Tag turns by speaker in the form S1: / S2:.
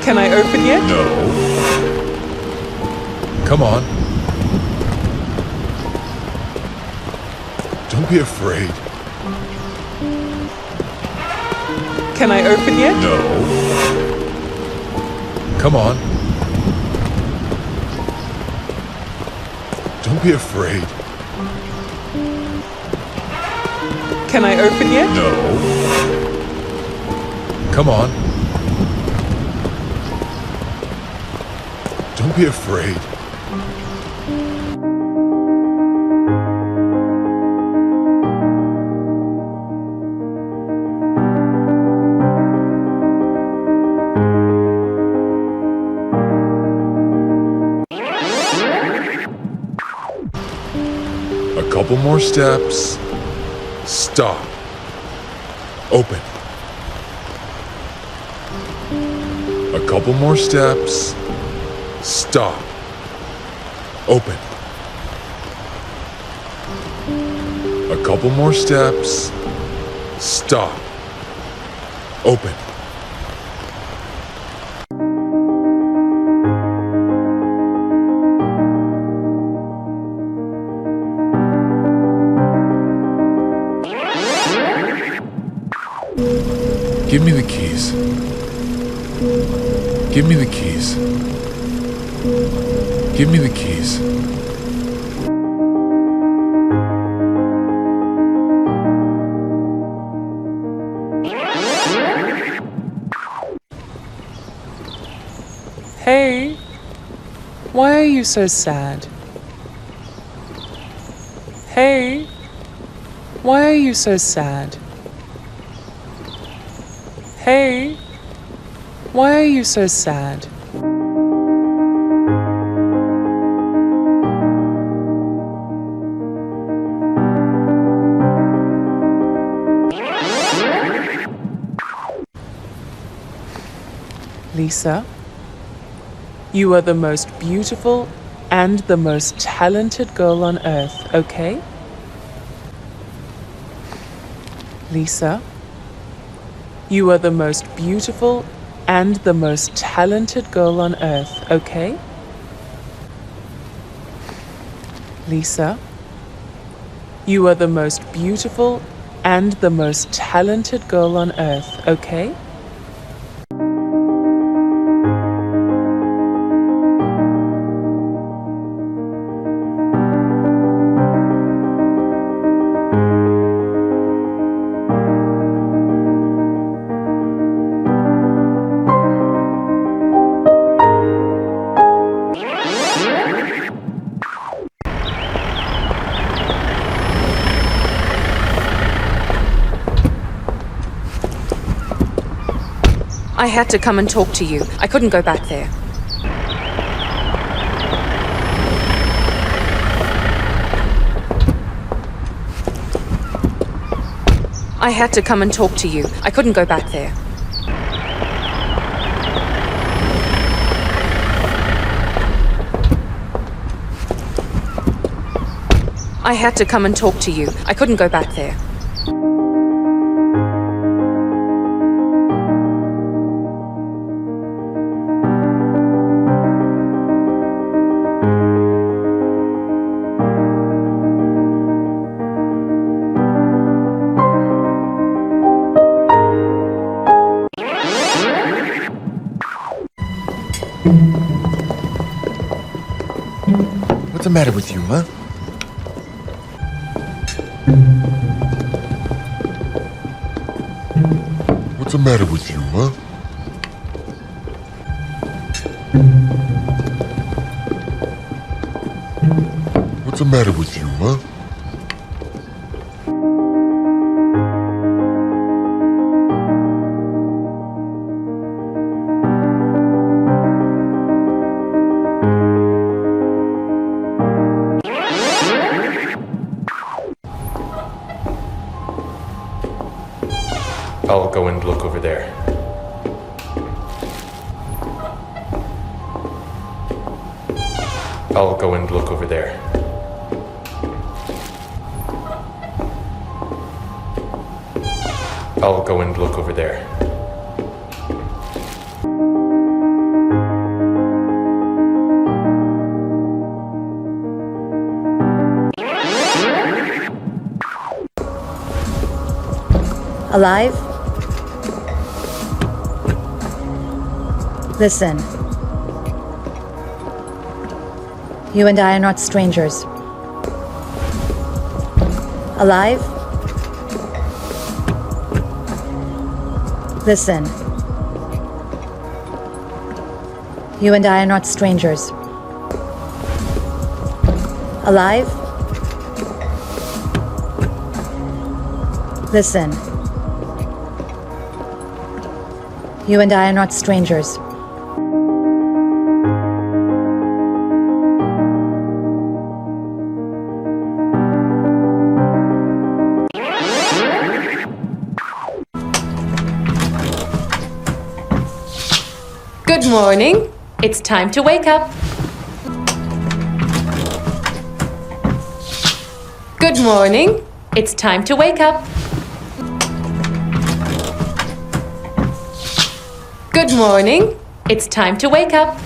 S1: Can I open yet?
S2: No. Come on. Don't be afraid.
S1: Can I open yet?
S2: No. Come on. Don't be afraid.
S1: Can I open yet?
S2: No. Come on. Don't be afraid. A couple more steps. Stop. Open. A couple more steps. Stop. Open. A couple more steps. Stop. Open. Give me the keys. Give me the keys. Give me the keys.
S1: Hey, why are you so sad? Hey, why are you so sad? Hey, why are you so sad? Lisa, you are the most beautiful and the most talented girl on earth, okay? Lisa, you are the most beautiful and the most talented girl on earth, okay? Lisa, you are the most beautiful and the most talented girl on earth, okay?
S3: I had to come and talk to you. I couldn't go back there. I had to come and talk to you. I couldn't go back there. I had to come and talk to you. I couldn't go back there.
S2: What's the matter with you, huh? What's the matter with you, huh? What's the matter with you, huh?
S4: I'll go and look over there. I'll go and look over there. I'll go and look over there.
S5: Alive? Listen. You and I are not strangers. Alive? Listen. You and I are not strangers. Alive? Listen. You and I are not strangers.
S3: Good morning. It's time to wake up. Good morning. It's time to wake up. Good morning. It's time to wake up.